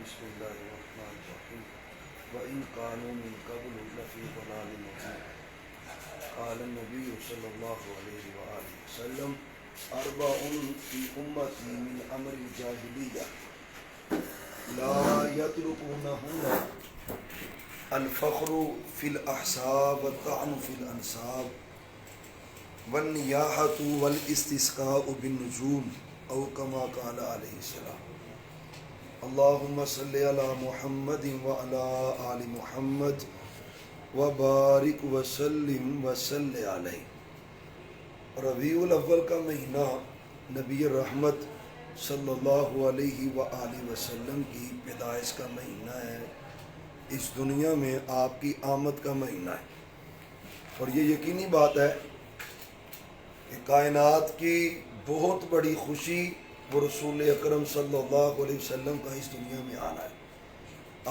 بسم اللہ الرحمن الرحیم وَإِن كَانُوا مِن قَبْلُ لَفِي ضَلَالٍ مُبِينٍ قال النبی صلی اللہ علیہ وآلہ وسلم اربع فی امتی من امر الجاہلیہ لا یترکونہن الفخر فی الاحساب والطعن فی الانساب والنیاحۃ والاستسقاء بالنجوم او کما قال علیہ السلام اللہم صلی علی محمد وعلی آل محمد وبارک وسلم وصلی علیہ۔ ربیع الاول کا مہینہ نبی رحمت صلی اللہ علیہ وآلہ وسلم کی پیدائش کا مہینہ ہے، اس دنیا میں آپ کی آمد کا مہینہ ہے، اور یہ یقینی بات ہے کہ کائنات کی بہت بڑی خوشی وہ رسول اکرم صلی اللہ علیہ وسلم کا اس دنیا میں آنا ہے۔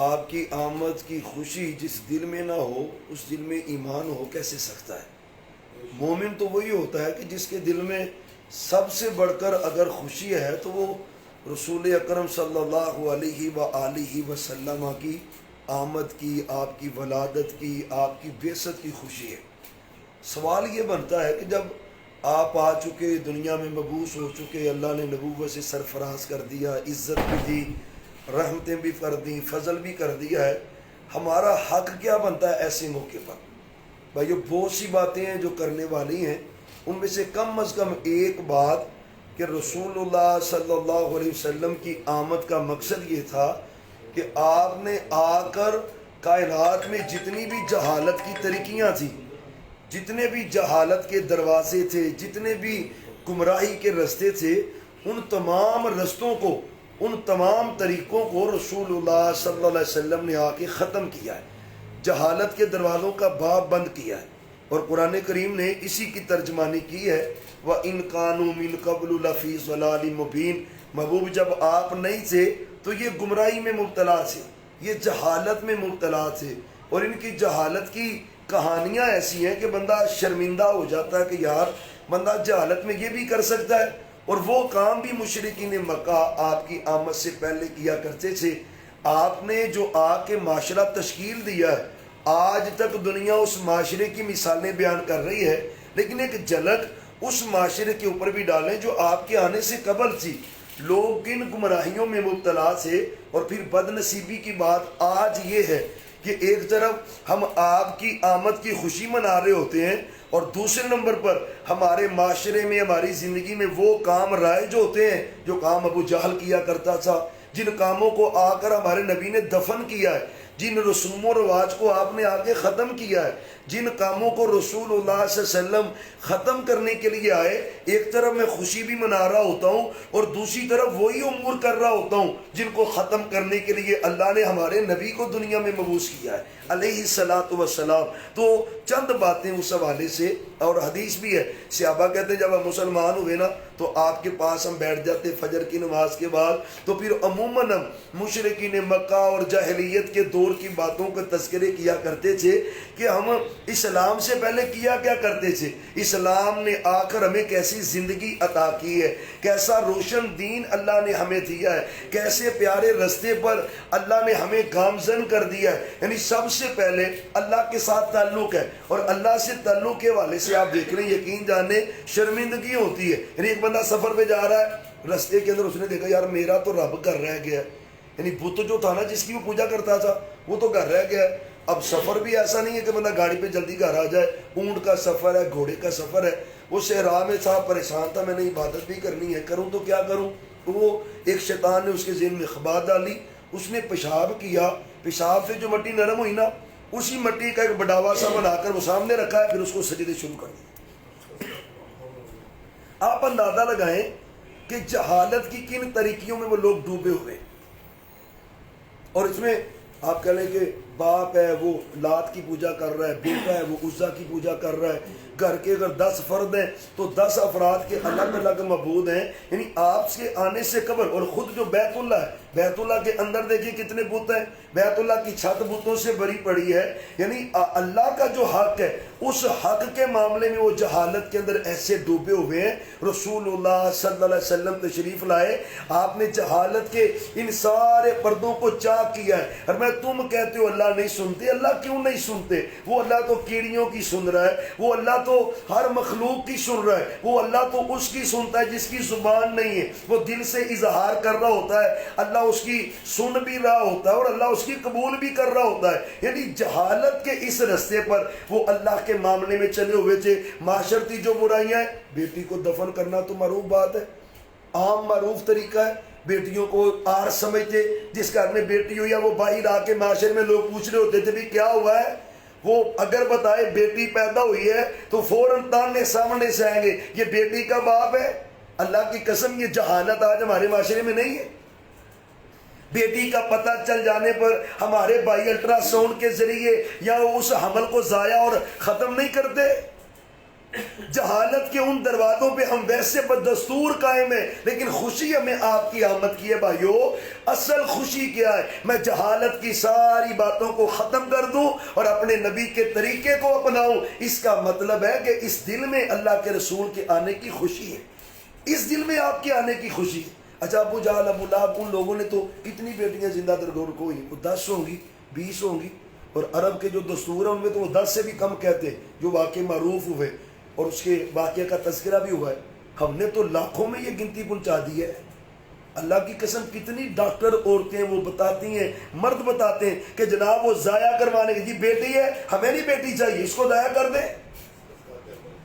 آپ کی آمد کی خوشی جس دل میں نہ ہو اس دل میں ایمان ہو کیسے سکتا ہے؟ مومن تو وہی ہوتا ہے کہ جس کے دل میں سب سے بڑھ کر اگر خوشی ہے تو وہ رسول اکرم صلی اللہ علیہ وآلہ وسلم کی آمد کی، آپ کی ولادت کی، آپ کی بعثت کی خوشی ہے۔ سوال یہ بنتا ہے کہ جب آپ آ چکے، دنیا میں مبعوث ہو چکے، اللہ نے نبوت سے سرفراز کر دیا، عزت بھی دی، رحمتیں بھی کر دیں، فضل بھی کر دیا ہے، ہمارا حق کیا بنتا ہے ایسے موقع پر؟ بھائیو بہت سی باتیں ہیں جو کرنے والی ہیں، ان میں سے کم از کم ایک بات کہ رسول اللہ صلی اللہ علیہ وسلم کی آمد کا مقصد یہ تھا کہ آپ نے آ کر کائنات میں جتنی بھی جہالت کی طریقیاں تھیں، جتنے بھی جہالت کے دروازے تھے، جتنے بھی گمراہی کے رستے تھے، ان تمام رستوں کو، ان تمام طریقوں کو رسول اللہ صلی اللہ علیہ وسلم نے آ کے ختم کیا ہے، جہالت کے دروازوں کا باب بند کیا ہے، اور قرآن کریم نے اسی کی ترجمانی کی ہے وَإِن كَانُوا مِن قَبْلُ لَفِي ضَلَالٍ مُبِينٍ۔ محبوب جب آپ نہیں تھے تو یہ گمراہی میں مبتلا تھے، یہ جہالت میں مبتلا تھے، اور ان کی جہالت کی کہانیاں ایسی ہیں کہ بندہ شرمندہ ہو جاتا ہے کہ یار بندہ جہالت میں یہ بھی کر سکتا ہے، اور وہ کام بھی مشرکین مکہ آپ کی آمد سے پہلے کیا کرتے تھے۔ آپ نے جو آ کے معاشرہ تشکیل دیا ہے، آج تک دنیا اس معاشرے کی مثالیں بیان کر رہی ہے، لیکن ایک جھلک اس معاشرے کے اوپر بھی ڈالیں جو آپ کے آنے سے قبل تھی۔ لوگ کن گمراہیوں میں مبتلا تھے، اور پھر بد نصیبی کی بات آج یہ ہے کہ ایک طرف ہم آپ کی آمد کی خوشی منا رہے ہوتے ہیں، اور دوسرے نمبر پر ہمارے معاشرے میں، ہماری زندگی میں وہ کام رائج ہوتے ہیں جو کام ابو جہل کیا کرتا تھا، جن کاموں کو آ کر ہمارے نبی نے دفن کیا ہے، جن رسوم و رواج کو آپ نے آگے ختم کیا ہے، جن کاموں کو رسول اللہ صلی اللہ علیہ وسلم ختم کرنے کے لیے آئے، ایک طرف میں خوشی بھی منا رہا ہوتا ہوں اور دوسری طرف وہی امور کر رہا ہوتا ہوں جن کو ختم کرنے کے لیے اللہ نے ہمارے نبی کو دنیا میں مبعوث کیا ہے علیہ الصلاۃ والسلام۔ تو چند باتیں اس حوالے سے، اور حدیث بھی ہے، صحابہ کہتے ہیں جب ہم مسلمان ہوئے نا تو آپ کے پاس ہم بیٹھ جاتے فجر کی نماز کے بعد، تو پھر عموماً ہم مشرکین مکہ اور جاہلیت کے دور کی باتوں کے تذکرے کیا کرتے تھے کہ ہم اسلام سے پہلے کیا کرتے تھے، اسلام نے آ کر ہمیں کیسی زندگی عطا کی ہے، کیسا روشن دین اللہ نے ہمیں دیا ہے، کیسے پیارے رستے پر اللہ نے ہمیں گامزن کر دیا ہے۔ یعنی سب سے پہلے اللہ کے ساتھ تعلق ہے، اور اللہ سے تعلق کے والے سے آپ دیکھ لیں، یقین جانے شرمندگی ہوتی ہے۔ یعنی ایک بندہ سفر پہ جا رہا ہے، رستے کے اندر اس نے دیکھا یار میرا تو رب گھر رہ گیا ہے، یعنی بت جو تھا نا جس کی وہ پوجا کرتا تھا وہ تو گھر رہ گیا ہے۔ اب سفر بھی ایسا نہیں ہے کہ بندہ گاڑی پہ جلدی گھر آ جائے، اونٹ کا سفر ہے، گھوڑے کا سفر ہے، وہ صحرا میں تھا، پریشان تھا، میں نے عبادت بھی کرنی ہے، کروں تو کیا کروں؟ وہ ایک شیطان نے اس کے ذہن میں خبا ڈالی، اس نے پیشاب کیا، پیشاب سے جو مٹی نرم ہوئی نا، اسی مٹی کا ایک بڑاوا سا بنا کر وہ سامنے رکھا ہے، پھر اس کو سجدے شروع کر دیا۔ آپ اندازہ لگائیں کہ جہالت کی کن طریقوں میں وہ لوگ ڈوبے ہوئے، اور اس میں آپ کہہ لیں کہ باپ ہے وہ لات کی پوجا کر رہا ہے، بیٹا ہے وہ عزا کی پوجا کر رہا ہے، گھر کے اگر 10 فرد ہیں تو 10 افراد کے الگ الگ معبود ہیں. یعنی آپ کے آنے سے قبل، اور خود جو بیت اللہ ہے، بیت اللہ کے اندر دیکھیے کتنے بت ہیں، بیت اللہ کی چھت بتوں سے بھری پڑی ہے. یعنی اللہ کا جو حق ہے اس حق کے معاملے میں وہ جہالت کے اندر ایسے ڈوبے ہوئے ہیں. رسول اللہ صلی اللہ علیہ وسلم تشریف لائے، آپ نے جہالت کے ان سارے پردوں کو چاک کیا ہے. اور میں تم کہتے ہو اللہ نہیں سنتے، اللہ کیوں نہیں سنتے؟ وہ اللہ تو کیڑیوں کی سن رہا ہے، وہ اللہ تو ہر مخلوق کی سن رہا ہے، وہ اللہ تو اس کی سنتا ہے جس کی زبان نہیں ہے، وہ دل سے اظہار کر رہا ہوتا ہے، اللہ اس کی سن بھی رہا ہوتا ہے اور اللہ اس کی قبول بھی کر رہا ہوتا ہے. یعنی جہالت کے اس رستے پر وہ اللہ کے معاملے میں چلے ہوئے تھے. معاشرتی جو برائیاں ہیں، بیٹی کو دفن کرنا تو معروف بات ہے، عام معروف طریقہ ہے. بیٹیوں کو آر سمجھتے، جس گھر میں بیٹی ہوئی ہے وہ باہر آ کے معاشرے میں لوگ پوچھ رہے ہوتے تھے بھی کیا ہوا ہے، وہ اگر بتائے بیٹی پیدا ہوئی ہے تو فوراً تانے سامنے سے آئیں گے یہ بیٹی کا باپ ہے. اللہ کی قسم یہ جہالت آج ہمارے معاشرے میں نہیں ہے. بیٹی کا پتہ چل جانے پر ہمارے بھائی الٹرا ساؤنڈ کے ذریعے یا اس حمل کو ضائع اور ختم نہیں کرتے. جہالت کے ان دروازوں پہ ہم ویسے بدستور قائم ہیں، لیکن خوشی ہمیں آپ کی آمد کی ہے بھائیو. اصل خوشی کیا ہے؟ میں جہالت کی ساری باتوں کو ختم کر دوں اور اپنے نبی کے طریقے کو اپناؤں. اس کا مطلب ہے کہ اس دل میں اللہ کے رسول کے آنے کی خوشی ہے، اس دل میں آپ کے آنے کی خوشی ہے. اچھا ابو جہل ابو لہب ان لوگوں نے تو کتنی بیٹیاں زندہ درگور کو ہوئی، 10 ہوں گی 20 ہوں گی، اور عرب کے جو دستور ہیں ان میں تو وہ 10 سے بھی کم کہتے ہیں جو واقع معروف ہوئے اور اس کے واقعے کا تذکرہ بھی ہوا ہے. ہم نے تو لاکھوں میں یہ گنتی پہنچا دی ہے. اللہ کی قسم کتنی ڈاکٹر عورتیں وہ بتاتی ہیں، مرد بتاتے ہیں کہ جناب وہ ضائع کروانے کی، جی بیٹی ہے ہمیں نہیں بیٹی چاہیے، اس کو ضائع کر دیں.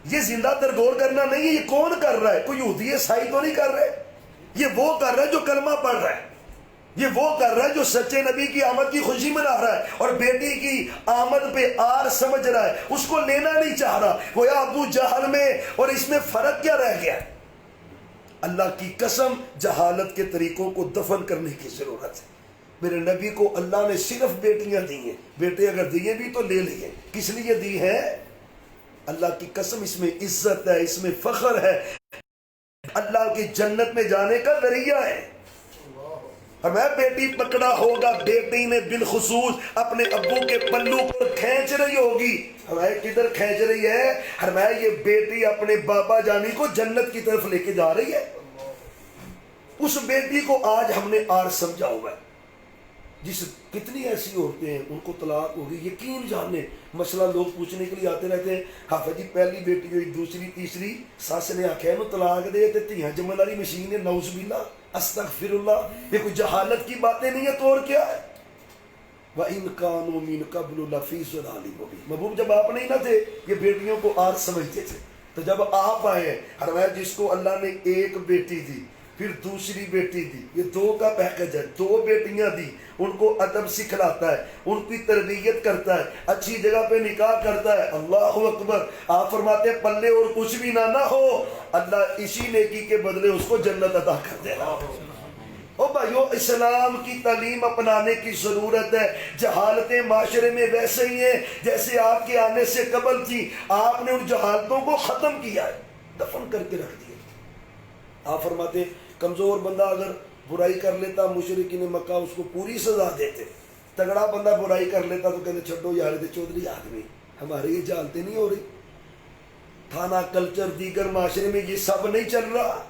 یہ زندہ درگور کرنا نہیں ہے. یہ کون کر رہا ہے؟ کوئی یہودی عیسائی تو نہیں کر رہے. یہ وہ کر رہا ہے جو کلمہ پڑھ رہا ہے، یہ وہ کر رہا ہے جو سچے نبی کی آمد کی خوشی منا رہا ہے اور بیٹی کی آمد پہ آر سمجھ رہا ہے، اس کو لینا نہیں چاہ رہا. وہ یا ابو جہل میں اور اس میں فرق کیا رہ گیا؟ اللہ کی قسم جہالت کے طریقوں کو دفن کرنے کی ضرورت ہے. میرے نبی کو اللہ نے صرف بیٹیاں دی ہیں، بیٹے اگر دیے بھی تو لے لیے. کس لیے دی ہے؟ اللہ کی قسم اس میں عزت ہے، اس میں فخر ہے، اللہ کی جنت میں جانے کا ذریعہ ہے. ہمیں بیٹی پکڑا ہوگا، بیٹی نے بالخصوص اپنے ابو کے پلو کو کھینچ رہی ہوگی. ہمیں کدھر کھینچ رہی ہے؟ ہمیں یہ بیٹی اپنے بابا جانی کو جنت کی طرف لے کے جا رہی ہے. اس بیٹی کو آج ہم نے آر سمجھا ہوا ہے. جس کتنی ایسی عورتیں ہیں ان کو طلاق ہوگی، یقین جاننے مسئلہ لوگ پوچھنے کے لیے آتے رہتے ہیں. حافظ جی پہلی بیٹی ہوئی، دوسری تیسری، ساس نے آخیا نو طلاق دے تے تیاں جمن والی مشین ہے، نعوذ باللہ استغفر اللہ. یہ کوئی جہالت کی باتیں نہیں ہے تو اور کیا ہے؟ وَإِن كَانُوا مِن قَبْلُ لَفِي ضَلَالٍ مُبِينٍ. محبوب جب آپ نہیں نہ تھے یہ بیٹیوں کو آر سمجھتے تھے، تو جب آپ آئے ہر جس کو اللہ نے ایک بیٹی دی پھر دوسری بیٹی دی، یہ 2 کا پیکج ہے، 2 بیٹیاں دی، ان کو ادب سکھلاتا ہے، ان کی تربیت کرتا ہے، اچھی جگہ پہ نکاح کرتا ہے. اللہ اکبر. آپ فرماتے ہیں پلے اور کچھ بھی نہ ہو، اللہ اسی نیکی کے بدلے اس کو جنت عطا کر دے گا. او بھائیو اسلام کی تعلیم اپنانے کی ضرورت ہے. جہالتیں معاشرے میں ویسے ہی ہیں جیسے آپ کے آنے سے قبل تھی. آپ نے ان جہالتوں کو ختم کیا ہے، دفن کر کے رکھ دیا. آپ فرماتے ہیں کمزور بندہ اگر برائی کر لیتا مشرکین مکہ اس کو پوری سزا دیتے، تگڑا بندہ برائی کر لیتا تو کہتے چھڈو یار دے چودھری آدمی. ہمارے یہ جہالتیں نہیں ہو رہی. تھانہ کلچر دیگر معاشرے میں یہ سب نہیں چل رہا.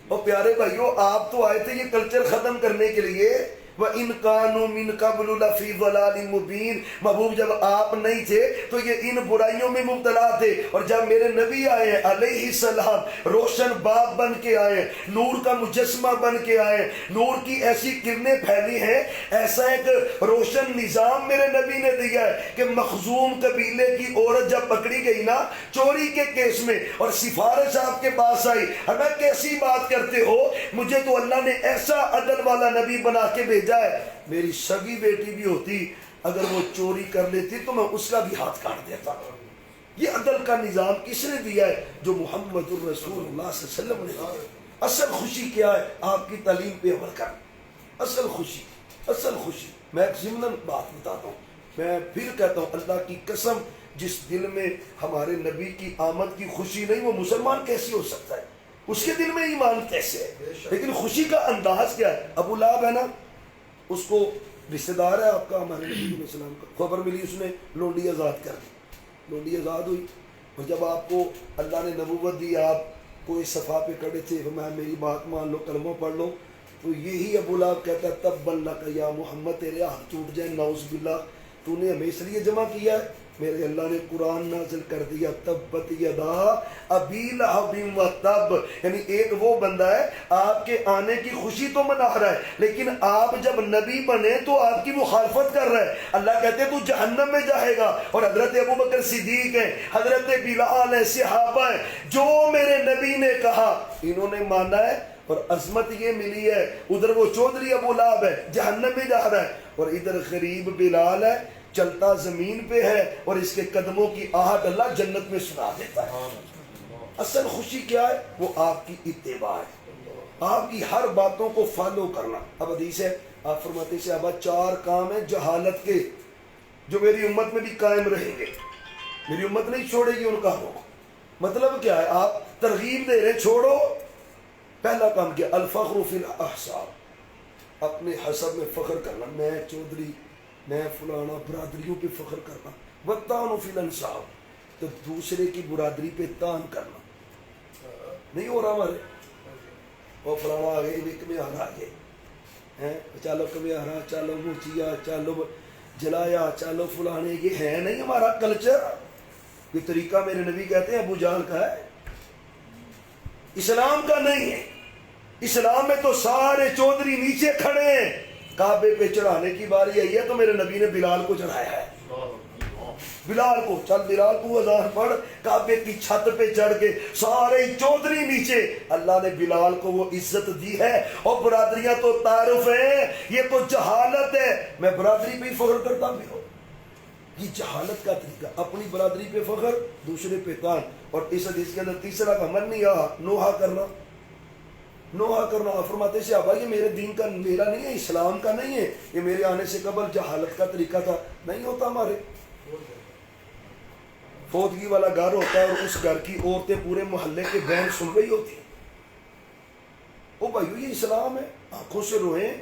اور پیارے بھائیو آپ تو آئے تھے یہ کلچر ختم کرنے کے لیے. وَإِن كَانُوا مِن قَبْلُ لَفِي ضَلَالٍ مُبِينٍ. محبوب جب آپ نہیں تھے تو یہ ان برائیوں میں مبتلا تھے، اور جب میرے نبی آئے ہیں علیہ السلام روشن باپ بن کے آئے، نور کا مجسمہ بن کے آئے، نور کی ایسی کرنیں پھیلی ہیں، ایسا ایک روشن نظام میرے نبی نے دیا ہے کہ مخزوم قبیلے کی عورت جب پکڑی گئی نا چوری کے کیس میں اور سفارش آپ کے پاس آئی، ہمیں کیسی بات کرتے ہو، مجھے تو اللہ نے ایسا عدل والا نبی بنا کے بھیجا ہے، میری سگی بیٹی بھی ہوتی اگر وہ چوری کر لیتی تو میں اس کا بھی ہاتھ کاٹ دیتا. یہ عدل کا نظام کس نے دیا ہے؟ جو محمد الرسول اللہ صلی اللہ علیہ وسلم نے دیا. اصل خوشی کیا ہے؟ آپ کی تعلیم پہ عمل کر. اصل خوشی میں ایک ضمن بات بتاتا ہوں. میں پھر کہتا ہوں اللہ کی قسم، جس دل میں ہمارے نبی کی آمد کی خوشی نہیں وہ مسلمان کیسی ہو سکتا ہے؟ اس کے دل میں ایمان کیسے ہے؟ لیکن خوشی کا انداز کیا ہے؟ ابو لہب ہے نا، اس کو رشتہ دار ہے آپ کا ہمارے نبی علیہ السلام کا، خبر ملی اس نے لونڈی آزاد کر دی، لونڈی آزاد ہوئی، اور جب آپ کو اللہ نے نبوت دی آپ کوئی صفحہ پہ کھڑے تھے، فرمایا میری بات مان لو، کلمہ پڑھ لو، تو یہی ابو لہب کہتا ہے تبا لک یا محمد، تیرے ہاتھ ٹوٹ جائیں نعوذ باللہ، تو نے ہمیں اس لیے جمع کیا ہے؟ میرے اللہ نے قرآن نازل کر دیا تبت یدا ابی لہب و تب، یعنی ایک وہ بندہ ہے آپ کے آنے کی خوشی تو منا رہا ہے، لیکن آپ جب نبی بنے تو آپ کی مخالفت کر رہا ہے، اللہ کہتے ہیں تو جہنم میں جائے گا، اور حضرت ابوبکر صدیق ہیں، حضرت بلال ہیں، صحابہ ہیں، جو میرے نبی نے کہا انہوں نے مانا ہے، اور عظمت یہ ملی ہے، ادھر وہ چودھری ابو لہب ہے جہنم میں جا رہا ہے، اور ادھر غریب بلال ہے چلتا زمین پہ ہے، اور اس کے قدموں کی آہٹ اللہ جنت میں سنا دیتا ہے۔ اصل خوشی کیا ہے؟ وہ آپ کی اتباع ہے، آپ کی ہر باتوں کو فالو کرنا۔ اب حدیث ہے، آپ فرماتے ہیں ابا 4 کام ہیں جہالت کے جو میری امت میں بھی قائم رہیں گے، میری امت نہیں چھوڑے گی ان کاموں کو۔ مطلب کیا ہے؟ آپ ترغیب دے رہے چھوڑو۔ پہلا کام کیا؟ الفخر فی الاحساب، اپنے حسب میں فخر کرنا، میں چودھری، میں فلانا، برادریوں پہ فخر کرنا۔ والطعن فی الانساب، تو دوسرے کی برادری پہ تان کرنا نہیں ہو رہا ہمارے، وہ فلانا آ گئے ایک میں آ گئے، چلو کمی آ رہا، چلو موچیا، چلو جلایا، چلو فلانے، یہ ہے نہیں ہمارا کلچر۔ یہ طریقہ میرے نبی کہتے ہیں ابو جہل کا ہے، اسلام کا نہیں ہے۔ اسلام میں تو سارے چودھری نیچے کھڑے ہیں، کعبے پہ چڑھانے کی باری آئی ہے تو میرے نبی نے بلال کو چڑھایا ہے، بلال کو، چل بلال کو اذان پڑھ، کعبے کی چھت پہ چڑھ کے سارے چودھری نیچے، اللہ نے بلال کو وہ عزت دی ہے، اور برادریاں تو تعارف ہیں، یہ تو جہالت ہے، میں برادری پہ ہی فخر کرتا بھی ہوں، یہ جہالت کا طریقہ، اپنی برادری پہ فخر، دوسرے پہ تان۔ اور اس حدیث کے اندر تیسرا کا من نہیں آ نوحہ کرنا، نوحہ کرنا، فرماتے سے ابا یہ میرے دین کا، میرا نہیں ہے، اسلام کا نہیں ہے، یہ میرے آنے سے قبل جہالت کا طریقہ تھا، نہیں ہوتا ہمارے۔ فوتگی والا گھر ہوتا ہے اور اس گھر کی عورتیں پورے محلے کے بین سن رہی ہوتی ہیں، او بھائیو یہ اسلام ہے، آنکھوں سے روئیں۔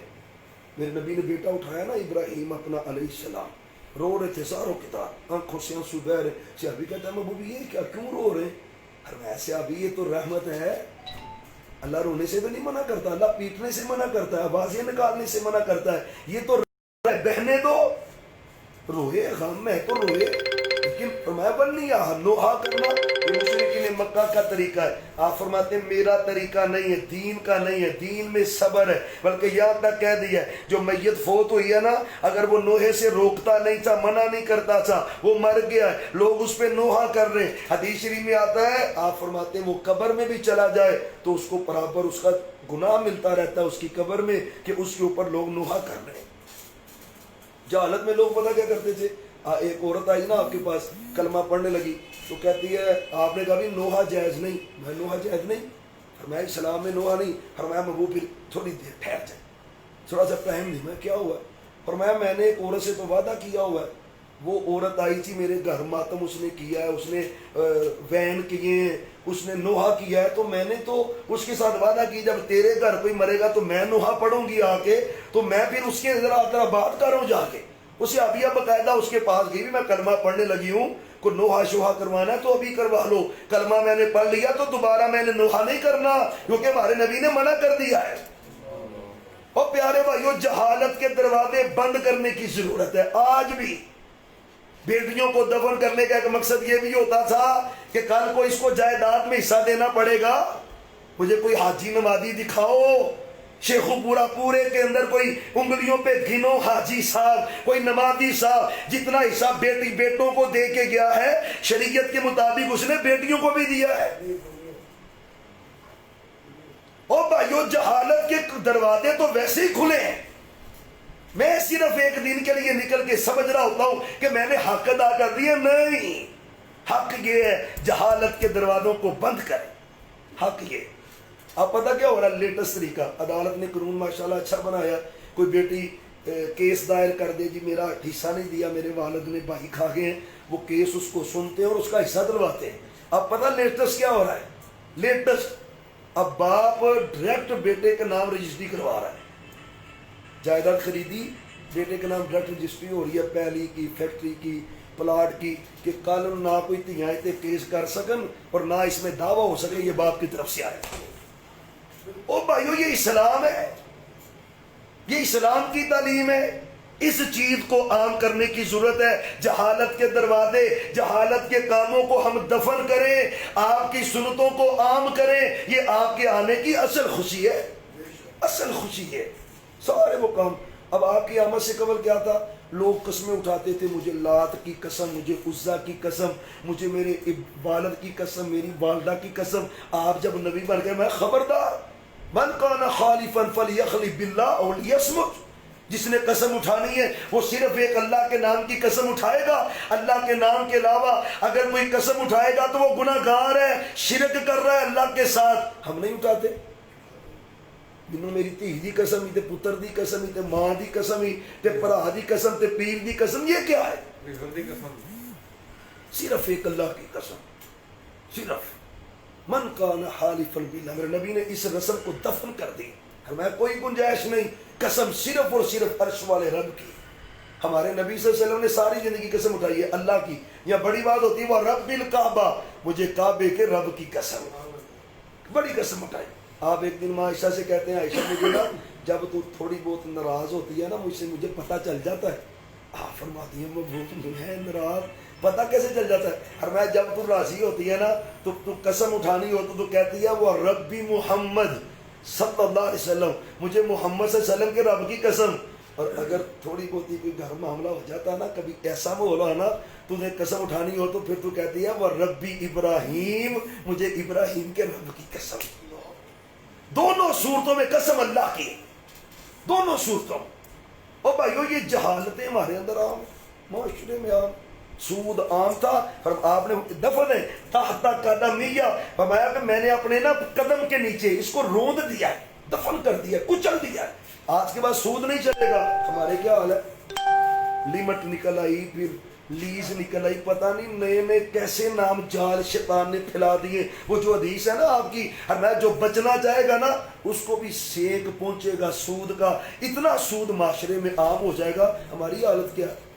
میرے نبی نے بیٹا اٹھایا نا ابراہیم اپنا علیہ السلام، رو رہے تھے ساروں کے ساتھ، آنکھوں سے آنسو بہ رہے، صحابی کہتا ہے محبوب یہ کیا، کیوں رو رہے ہیں؟ ویسے ابھی یہ تو رحمت ہے، اللہ رونے سے تو نہیں منع کرتا، اللہ پیٹنے سے منع کرتا ہے، آوازیں نکالنے سے منع کرتا ہے، یہ تو بہنے دو، روئے غم میں تو روئے، لیکن فرمایا بنی نوحہ کرنا یہ مشرکین مکہ کا طریقہ ہے۔ آپ فرماتے ہیں میرا طریقہ نہیں ہے، دین کا نہیں ہے، دین میں صبر ہے، بلکہ یہاں تک کہہ دیا ہے جو میت فوت ہوئی ہے نا، اگر وہ نوحے سے روکتا نہیں تھا، منع نہیں کرتا تھا، وہ مر گیا ہے، لوگ اس پہ نوحہ کر رہے ہیں، حدیث شریف میں آتا ہے، آپ فرماتے ہیں وہ قبر میں بھی چلا جائے تو اس کو برابر اس کا گناہ ملتا رہتا ہے اس کی قبر میں، کہ اس کے اوپر لوگ نوحہ کر رہے ہیں۔ جہالت میں لوگ پتہ کیا کرتے تھے، ایک عورت آئی نا آپ کے پاس کلمہ پڑھنے لگی تو کہتی ہے آپ نے کہا بھی نوحہ جائز نہیں، میں نوحہ جائز نہیں، فرمایا اسلام میں نوحہ نہیں، فرمایا محبوب پھر تھوڑی دیر ٹھہر جائے، تھوڑا سا ٹائم نہیں، میں کیا ہوا ہے؟ فرمایا میں نے ایک عورت سے تو وعدہ کیا ہوا ہے، وہ عورت آئی تھی میرے گھر، ماتم اس نے کیا ہے، اس نے وین کیے ہیں، اس نے نوحہ کیا ہے، تو میں نے تو اس کے ساتھ وعدہ کی جب تیرے گھر کوئی مرے گا تو میں نوحہ پڑھوں گی آ کے، تو میں پھر اس کے ذرا بات کروں جا کے، اسے ابھی باقاعدہ اس کے پاس گئی بھی میں کلمہ پڑھنے لگی ہوں، کو نوحہ شوحہ کروانا ہے تو ابھی کروا لو، کلمہ میں نے پڑھ لیا تو دوبارہ میں نے نوحہ نہیں کرنا، کیونکہ ہمارے نبی نے منع کر دیا ہے۔ اور پیارے بھائیو جہالت کے دروازے بند کرنے کی ضرورت ہے۔ آج بھی بیٹیوں کو دفن کرنے کا ایک مقصد یہ بھی ہوتا تھا کہ کل کو اس کو جائیداد میں حصہ دینا پڑے گا، مجھے کوئی حاجی نمازی دکھاؤ، شیخو پورا پورے کے اندر کوئی انگلیوں پہ گنو حاجی صاحب، کوئی نمازی صاحب جتنا حصہ بیٹوں کو دے کے گیا ہے شریعت کے مطابق اس نے بیٹیوں کو بھی دیا ہے۔ اور بھائیو جہالت کے دروازے تو ویسے ہی کھلے ہیں، میں صرف ایک دن کے لیے نکل کے سمجھ رہا ہوتا ہوں کہ میں نے حق ادا کر دیا، نہیں، حق یہ ہے جہالت کے دروازوں کو بند کریں، حق یہ۔ اب پتہ کیا ہو رہا ہے لیٹسٹ طریقہ، عدالت نے قانون ماشاءاللہ اچھا بنایا، کوئی بیٹی کیس دائر کر دے جی میرا حصہ نہیں دیا میرے والد نے بھائی کھا گئے ہیں، وہ کیس اس کو سنتے ہیں اور اس کا حصہ دلواتے ہیں۔ اب پتہ لیٹسٹ کیا ہو رہا ہے؟ لیٹسٹ اب باپ ڈائریکٹ بیٹے کا نام رجسٹری کروا رہا ہے، جائیداد خریدی بیٹے کے نام ڈائریکٹ رجسٹری ہو رہی ہے، پہلی کی، فیکٹری کی، پلاٹ کی، کہ کل نہ کوئی تیاں کیس کر سکن اور نہ اس میں دعویٰ ہو سکے یہ باپ کی طرف سے آئے۔ او بھائیو یہ اسلام ہے، یہ اسلام کی تعلیم ہے۔ اس چیز کو عام کرنے کی ضرورت ہے۔ جہالت کے دروازے، جہالت کے کاموں کو ہم دفن کریں، آپ کی سنتوں کو عام کریں، یہ آپ کے آنے کی اصل خوشی ہے، اصل خوشی ہے۔ سارے وہ کام اب آپ کی آمد سے قبل کیا تھا؟ لوگ قسمیں اٹھاتے تھے، مجھے لات کی قسم، مجھے عزا کی قسم، مجھے میرے والد کی قسم، میری والدہ کی قسم۔ آپ جب نبی بن گئے، میں خبردار، من کان خالفا فلیخلف باللہ او لیصمت، جس نے قسم اٹھانی ہے وہ صرف ایک اللہ کے نام کی قسم اٹھائے گا۔ اللہ کے نام کے علاوہ اگر کوئی قسم اٹھائے گا تو وہ گناہ گار ہے، شرک کر رہا ہے اللہ کے ساتھ۔ ہم نہیں اٹھاتے، جنہوں میری دھی دی قسم ہی تے پتر دی قسم ہی تے ماں دی قسم ہی تے بھرا دی قسم تے پیر دی قسم، یہ کیا ہے؟ صرف ایک اللہ کی قسم، صرف من کان حالفا باللہ۔ میرے نبی نے اس رسم کو دفن کر دی، ہمیں کوئی گنجائش نہیں، قسم صرف اور صرف عرش والے رب کی۔ ہمارے نبی صلی اللہ علیہ وسلم نے ساری زندگی قسم اٹھائی ہے اللہ کی، یا بڑی بات ہوتی ہے وہ رب الکعبہ، مجھے کعبے کے رب کی قسم، بڑی قسم اٹھائی۔ آپ ایک دن ماں عائشہ سے کہتے ہیں، عائشہ مجھے نا جب تو تھوڑی بہت ناراض ہوتی ہے نا مجھ سے، مجھے پتہ چل جاتا ہے۔ آپ فرماتی ہیں میں ناراض، پتہ کیسے چل جاتا ہے؟ فرمایا جب تو راضی ہوتی ہے نا تو قسم اٹھانی ہو تو کہتی ہے وہ ربی محمد صلی اللہ علیہ وسلم، مجھے محمد صلی اللہ علیہ وسلم کے رب کی قسم۔ اور اگر تھوڑی بہت کوئی گھر معاملہ ہو جاتا نا، کبھی ایسا ماحول ہو نا تجھے قسم اٹھانی ہو تو پھر تو کہتی ہے وہ ربی ابراہیم، مجھے ابراہیم کے رب کی قسم۔ دونوں صورتوں میں قسم اللہ کی، دونوں صورتوں۔ اور بھائیو یہ جہالتیں ہمارے اندر عام، معاشرے میں عام، سود عام تھا، آپ نے دفن ہے تحت قدمیہ، فرمایا کہ میں نے اپنے نا قدم کے نیچے اس کو روند دیا ہے، دفن کر دیا ہے، کچل دیا ہے۔ آج کے بعد سود نہیں چلے گا۔ ہمارے کیا حال ہے؟ لیمٹ نکل آئی، پھر لیز نکل آئی، پتہ نہیں نئے نئے کیسے نام جال شیطان نے پھیلا دیے۔ وہ جو حدیث ہے نا آپ کی، جو بچنا چاہے گا نا اس کو بھی سینک پہنچے گا سود کا، اتنا سود معاشرے میں عام ہو جائے گا۔ ہماری حالت کیا ہے؟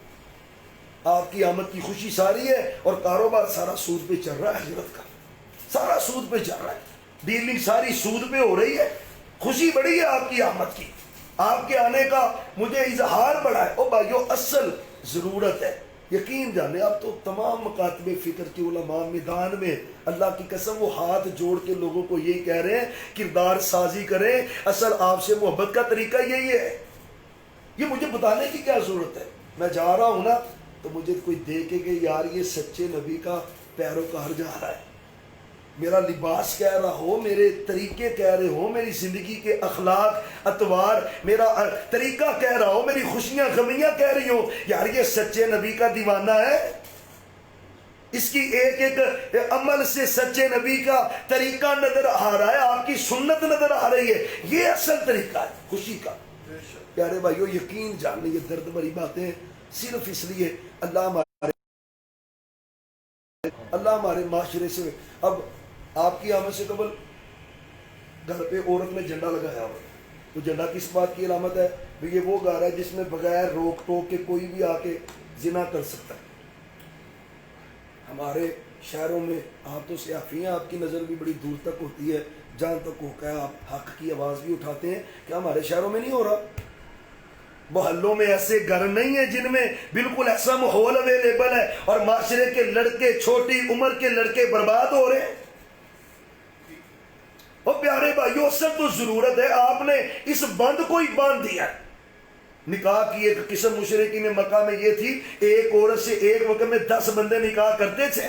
آپ کی آمد کی خوشی ساری ہے اور کاروبار سارا سود پہ چل رہا ہے، حضرت کا سارا سود پہ چل رہا ہے، ڈیلنگ ساری سود پہ ہو رہی ہے۔ خوشی بڑی ہے آپ کی آمد کی، آپ کے آنے کا مجھے اظہار بڑا ہے۔ او بھائیو اصل ضرورت ہے، یقین جانے اب تو تمام مکاتب فکر کے علماء میدان میں اللہ کی قسم وہ ہاتھ جوڑ کے لوگوں کو یہی کہہ رہے ہیں کردار سازی کریں، اصل آپ سے محبت کا طریقہ یہی ہے۔ یہ مجھے بتانے کی کیا ضرورت ہے؟ میں جا رہا ہوں نا تو مجھے کوئی دیکھے کہ یار یہ سچے نبی کا پیروکار جا رہا ہے، میرا لباس کہہ رہا ہو، میرے طریقے کہہ رہے ہو، میری زندگی کے اخلاق اطوار، میرا طریقہ کہہ رہا ہو، میری خوشیاں غمیاں کہہ رہی ہوں، یار یہ سچے نبی کا دیوانہ ہے۔ اس کی ایک ایک عمل سے سچے نبی کا طریقہ نظر آ رہا ہے، آپ کی سنت نظر آ رہی ہے، یہ اصل طریقہ ہے خوشی کا۔ پیارے بھائیو یقین جاننے یہ درد بھری باتیں صرف اس لیے اللہ ہمارے معاشرے سے، اب آپ کی آمد سے قبل گھر پہ عورت نے جھنڈا لگایا ہوا، تو جھنڈا کس بات کی علامت ہے؟ یہ وہ گھر ہے جس میں بغیر روک ٹوک کے کوئی بھی آ کے زنا کر سکتا ہے۔ ہمارے شہروں میں آپ تو سیافی ہیں، آپ کی نظر بھی بڑی دور تک ہوتی ہے، جہاں تک ہو کہ آپ حق کی آواز بھی اٹھاتے ہیں، کیا ہمارے شہروں میں نہیں ہو رہا؟ محلوں میں ایسے گھر نہیں ہیں جن میں بالکل ایسا ماحول اویلیبل ہے اور معاشرے کے لڑکے، چھوٹی عمر کے لڑکے برباد ہو رہے ہیں۔ اور پیارے بھائیو اصل تو ضرورت ہے، آپ نے اس بند کو ہی باندھ دیا ہے۔ نکاح کی ایک قسم مشرکین مکہ میں یہ تھی، ایک عورت سے ایک وقت میں 10 بندے نکاح کرتے تھے۔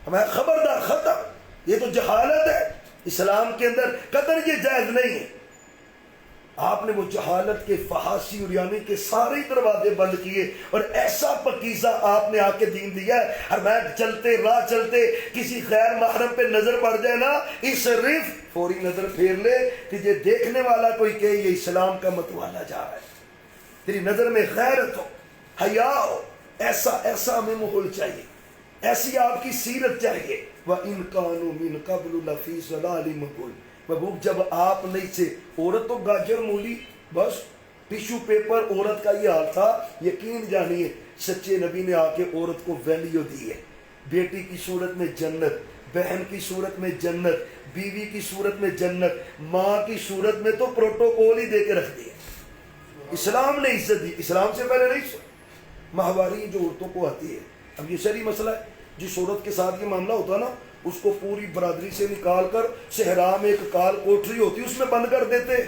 ہمیں خبردار، ختم، یہ تو جہالت ہے، اسلام کے اندر قطعاً یہ جائز نہیں ہے۔ آپ نے وہ جہالت کے، فحاشی اور یعنی کے سارے دروازے بند کیے اور ایسا پکیزہ آپ نے آ کے دین دیا ہے۔ ہر میں چلتے راہ چلتے کسی غیر محرم پہ نظر پڑ جائے نا، اس صرف فوری نظر پھیر لے کہ یہ دیکھنے والا کوئی کہ یہ اسلام کا متوالا جا رہا ہے۔ تیری نظر میں غیرت ہو، حیا ہو، ایسا ایسا ہمیں ماحول چاہیے، ایسی آپ کی سیرت چاہیے۔ وَإِن كَانُوا مِن قَبْلُ لَفِي ضَلَالٍ مُبِينٍ۔ محبوب جب آپ نہیں تھے، عورت تو گاجر مولی بس ٹیشو پیپر، عورت کا یہ حال تھا۔ یقین جانیے سچے نبی نے آ کے عورت کو ویلیو دی ہے، بیٹی کی صورت میں جنت، بہن کی صورت میں جنت، بیوی کی صورت میں جنت، ماں کی صورت میں تو پروٹوکول ہی دے کے رکھ دیا۔ اسلام نے عزت دی، اسلام سے پہلے نہیں۔ ماہواری جو عورتوں کو آتی ہے، اب یہ شرعی مسئلہ ہے، جس عورت کے ساتھ یہ معاملہ ہوتا نا اس کو پوری برادری سے نکال کر صحرا میں ایک کال کوٹری ہوتی اس میں بند کر دیتے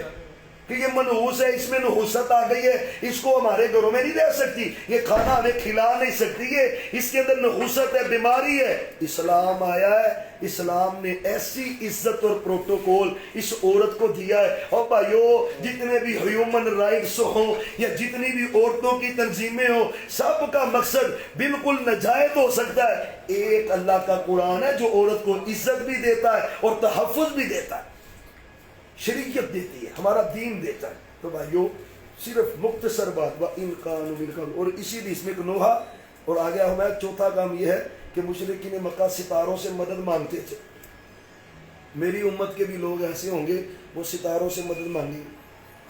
کہ یہ منحوس ہے، اس میں نحوست آ گئی ہے، اس کو ہمارے گھروں میں نہیں رہ سکتی، یہ کھانا ہمیں کھلا نہیں سکتی، یہ اس کے اندر نحوست ہے، بیماری ہے۔ اسلام آیا ہے، اسلام نے ایسی عزت اور پروٹوکول اس عورت کو دیا ہے۔ اور بھائیو جتنے بھی ہیومن رائٹس ہوں یا جتنی بھی عورتوں کی تنظیمیں ہوں، سب کا مقصد بالکل ناجائز ہو سکتا ہے، ایک اللہ کا قرآن ہے جو عورت کو عزت بھی دیتا ہے اور تحفظ بھی دیتا ہے، شریعت دیتی ہے، ہمارا دین دیتا ہے۔ تو بھائیو صرف مختصر بات وَإِن كَانُوا مِن قَبْلُ، اور اسی لیے اس میں ایک نوحہ اور آگے ہمارا چوتھا کام یہ ہے کہ مشرکین مکہ ستاروں سے مدد مانگتے تھے۔ میری امت کے بھی لوگ ایسے ہوں گے وہ ستاروں سے مدد مانگیں،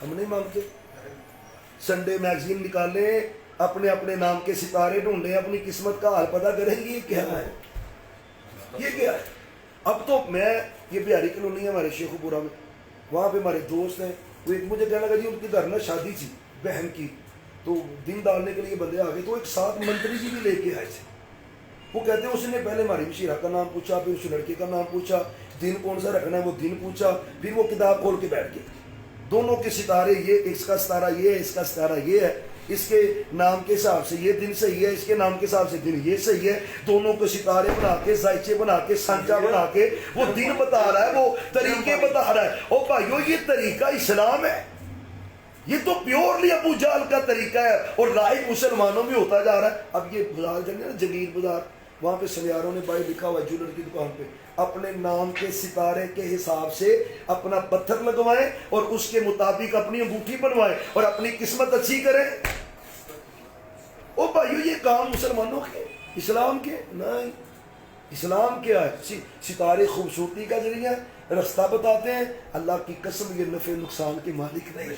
ہم نہیں مانگتے۔ سنڈے میگزین نکالیں، اپنے اپنے نام کے ستارے ڈھونڈیں، اپنی قسمت کا حال پتہ کریں گے یہ کیا ہے، یہ کیا ہے۔ اب تو میں یہ بہاری کالونی ہے ہمارے شیخو پورہ میں، وہاں پہ ہمارے دوست ہیں، وہ ایک مجھے کہنے لگا جی ان کی گھر میں شادی تھی بہن کی، تو دن ڈالنے کے لیے بندے آ گئے، تو ایک ساتھ منتری جی بھی لے کے آئے تھے۔ وہ کہتے ہیں اس نے پہلے ہماری مشیرہ کا نام پوچھا، پھر اس لڑکے کا نام پوچھا، دن کون سا رکھنا ہے وہ دن پوچھا، پھر وہ کتاب کھول کے بیٹھ گئے، دونوں کے ستارے یہ، اس کا ستارہ یہ ہے، اس کا ستارہ یہ ہے، اس کے نام کے حساب سے یہ دن صحیح ہے، اس کے نام کے حساب سے دن یہ صحیح ہے، دونوں کے ستارے بنا کے، زائچے بنا کے، سانچا بنا کے وہ دن بتا رہا ہے، وہ طریقے بتا رہا ہے۔ او بھائیو یہ طریقہ اسلام ہے، یہ تو پیورلی ابو جہل کا طریقہ ہے اور رائج مسلمانوں میں ہوتا جا رہا ہے۔ اب یہ بازار جانے نا جلیل بازار، وہاں پہ سنیاروں نے بائی لکھا ہوا ہے جولر کی دکان پہ، اپنے نام کے ستارے کے حساب سے اپنا پتھر لگوائیں اور اس کے مطابق اپنی انگوٹھی بنوائیں اور اپنی قسمت اچھی کریں۔ او بھائیو یہ کام مسلمانوں کے، اسلام کے نہیں۔ اسلام کیا ہے؟ ستارے خوبصورتی کا ذریعہ ہے، رستہ بتاتے ہیں، اللہ کی قسم یہ نفع نقصان کے مالک نہیں،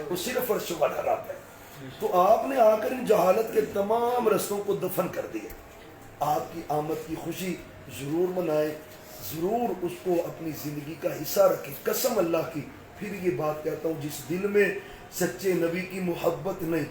وہ صرف فرش و ڈھلاتا ہے۔ تو آپ نے آ کر ان جہالت کے تمام رستوں کو دفن کر دیا۔ آپ کی آمد کی خوشی ضرور منائیں، ضرور اس کو اپنی زندگی کا حصہ رکھیں، قسم اللہ کی۔ پھر یہ بات کہتا ہوں، جس دل میں سچے نبی کی محبت نہیں،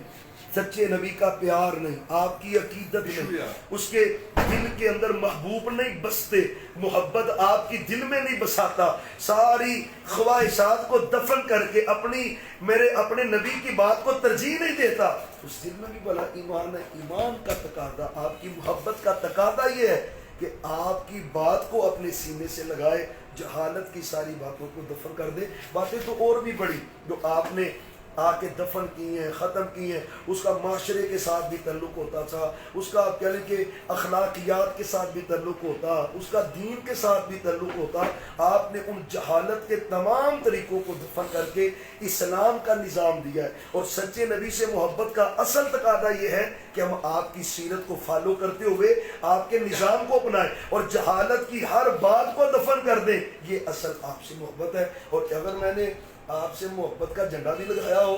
سچے نبی کا پیار نہیں، آپ کی عقیدت نہیں، اس کے دل کے اندر محبوب نہیں بستے، محبت آپ کی دل میں نہیں بساتا، ساری خواہشات کو دفن کر کے اپنے نبی کی بات کو ترجیح نہیں دیتا، اس دل میں بھی بلا ایمان ہے۔ ایمان کا تقاضا، آپ کی محبت کا تقاضا یہ ہے کہ آپ کی بات کو اپنے سینے سے لگائے، جہالت کی ساری باتوں کو دفن کر دے۔ باتیں تو اور بھی بڑی جو آپ نے آ کے دفن کی ہیں، ختم کی ہیں، اس کا معاشرے کے ساتھ بھی تعلق ہوتا تھا، اس کا کہہ لیں کہ اخلاقیات کے ساتھ بھی تعلق ہوتا، اس کا دین کے ساتھ بھی تعلق ہوتا۔ آپ نے ان جہالت کے تمام طریقوں کو دفن کر کے اسلام کا نظام دیا ہے، اور سچے نبی سے محبت کا اصل تقاضا یہ ہے کہ ہم آپ کی سیرت کو فالو کرتے ہوئے آپ کے نظام کو اپنائیں اور جہالت کی ہر بات کو دفن کر دیں۔ یہ اصل آپ سے محبت ہے۔ اور اگر میں نے آپ سے محبت کا جھنڈا بھی لگایا ہو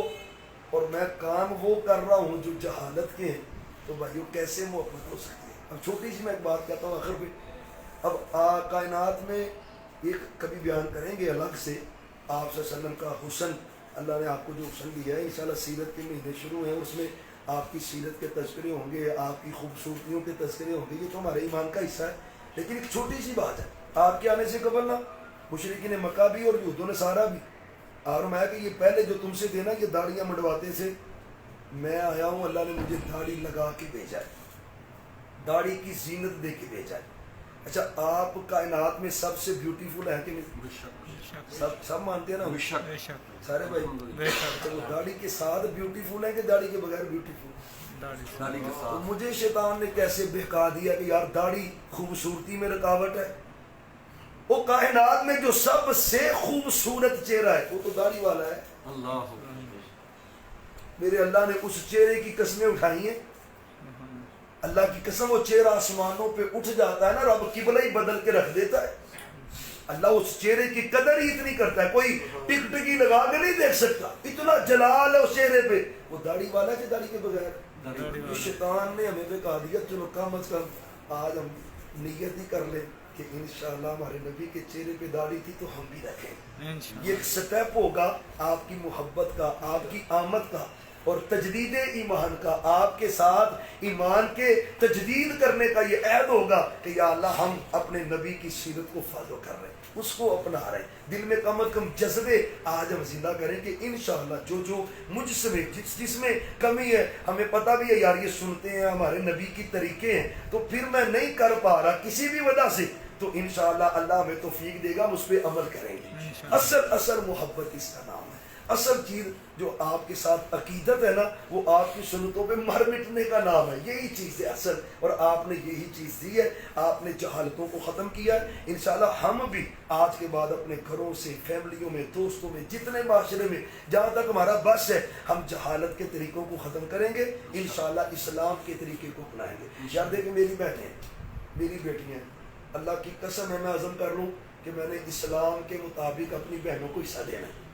اور میں کام وہ کر رہا ہوں جو جہالت کے ہیں، تو بھائیو کیسے محبت ہو سکتی ہے؟ اب چھوٹی سی میں ایک بات کہتا ہوں آخر پہ، اب کائنات میں ایک کبھی بیان کریں گے الگ سے آپ صلی اللہ علیہ وسلم کا حسن، اللہ نے آپ کو جو حسن دیا ہے، انشاءاللہ سیرت کے مہینے شروع ہیں، اس میں آپ کی سیرت کے تذکرے ہوں گے، آپ کی خوبصورتیوں کے تذکرے ہوں گے، یہ تو ہمارے ایمان کا حصہ ہے۔ لیکن ایک چھوٹی سی بات ہے، آپ کے آنے سے قبل نہ مشرکین مکہ بھی اور یہود و نصارہ بھی، اور میں کہ یہ پہلے جو تم سے تھے نا یہ داڑیاں منڈواتے تھے، میں آیا ہوں، اللہ نے مجھے داڑھی لگا کے بھیجا ہے، داڑھی کی زینت دے کے بھیجا ہے۔ اچھا آپ کائنات میں سب سے بیوٹیفل ہے کہ نہیں؟ سب مانتے ہیں نا سارے بھائی؟ تو داڑھی کے ساتھ بیوٹیفل ہے کہ داڑھی کے بغیر بیوٹیفل؟ داڑھی کے ساتھ۔ مجھے شیطان نے کیسے بہکا دیا کہ یار داڑھی خوبصورتی میں رکاوٹ ہے؟ وہ کائنات میں جو سب سے خوبصورت چہرہ ہے وہ تو داڑھی والا ہے۔ اللہ میرے اللہ نے اس چہرے کی قسمیں اٹھائی ہیں. اللہ کی قسم وہ چہرہ آسمانوں پہ اٹھ جاتا ہے نا, رب قبلہ ہی بدل کے رکھ دیتا ہے. اللہ اس چہرے کی قدر ہی اتنی کرتا ہے, کوئی ٹک ٹکی لگا کے نہیں دیکھ سکتا, اتنا جلال ہے اس چہرے پہ. وہ داڑھی والا ہے کہ داڑھی کے بغیر؟ شیطان نے ہمیں پہ کہا دیا چلو کم از کم آج ہم نیت ہی کر لیں کہ انشاءاللہ ہمارے نبی کے چہرے پہ داڑھی تھی تو ہم بھی رکھیں. یہ ایک سٹیپ ہوگا آپ کی محبت کا, آپ کی آمد کا اور تجدید ایمان کا. آپ کے ساتھ ایمان کے تجدید کرنے کا یہ عہد ہوگا کہ یا اللہ ہم اپنے نبی کی سیرت کو فالو کر رہے ہیں, اس کو اپنا رہے ہیں. دل میں کم از کم جذبے آج ہم زندہ کریں کہ انشاءاللہ جو مجھ سے جس میں کمی ہے, ہمیں پتہ بھی ہے یار یہ سنتے ہیں ہمارے نبی کی طریقے ہیں, تو پھر میں نہیں کر پا رہا کسی بھی وجہ سے, تو انشاءاللہ اللہ ہمیں توفیق دے گا, ہم اس پہ عمل کریں گے. اصل محبت اس کا نام ہے. اصل چیز جو آپ کے ساتھ عقیدت ہے نا, وہ آپ کی سنتوں پہ مر مٹنے کا نام ہے. یہی چیز ہے اصل, اور آپ نے یہی چیز دی ہے. آپ نے جہالتوں کو ختم کیا ہے. انشاءاللہ ہم بھی آج کے بعد اپنے گھروں سے, فیملیوں میں, دوستوں میں, جتنے معاشرے میں جہاں تک ہمارا بس ہے, ہم جہالت کے طریقوں کو ختم کریں گے. انشاءاللہ اسلام کے طریقے کو اپنائیں گے. یاد ہے کہ میری بہنیں, میری بیٹیاں, اللہ کی قسم ہے میں عزم کر لوں کہ میں نے اسلام کے مطابق اپنی بہنوں کو حصہ دینا ہے.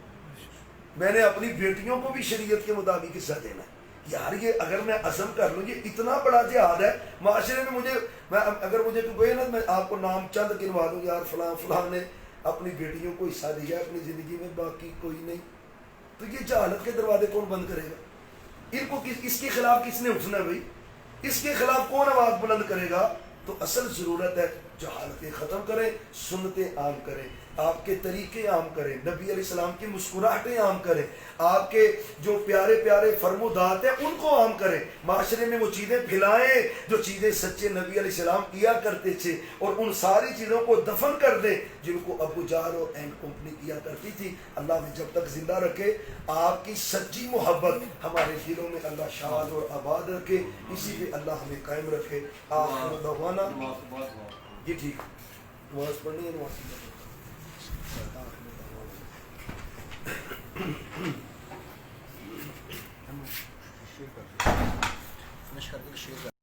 میں نے اپنی بیٹیوں کو بھی شریعت کے مطابق حصہ دینا ہے. یار یہ اگر میں عزم کر لوں, یہ اتنا بڑا جہاد ہے معاشرے میں. اگر مجھے کوئی نا, میں آپ کو نام چند گنوا دوں, یار فلاں فلاں نے اپنی بیٹیوں کو حصہ دیا اپنی زندگی میں, باقی کوئی نہیں, تو یہ جہالت کے دروازے کون بند کرے گا؟ ان کو اس کے خلاف کس نے اٹھنا ہے بھائی؟ اس کے خلاف کون آواز بلند کرے گا؟ تو اصل ضرورت ہے جہالتیں ختم کریں, سنتیں عام کریں, آپ کے طریقے عام کریں, نبی علیہ السلام کی مسکراہٹیں عام کریں, آپ کے جو پیارے پیارے فرمودات ہیں ان کو عام کریں. معاشرے میں وہ چیزیں پھیلائیں جو چیزیں سچے نبی علیہ السلام کیا کرتے تھے, اور ان ساری چیزوں کو دفن کر دیں جن کو ابو جہل اور اینڈ کمپنی کیا کرتی تھی. اللہ نے جب تک زندہ رکھے آپ کی سچی محبت ہمارے دلوں میں اللہ شاد اور آباد رکھے, اسی پہ اللہ ہمیں قائم رکھے. آخر دعوانا جی ٹھیک نماز پڑھنی ہے, نماز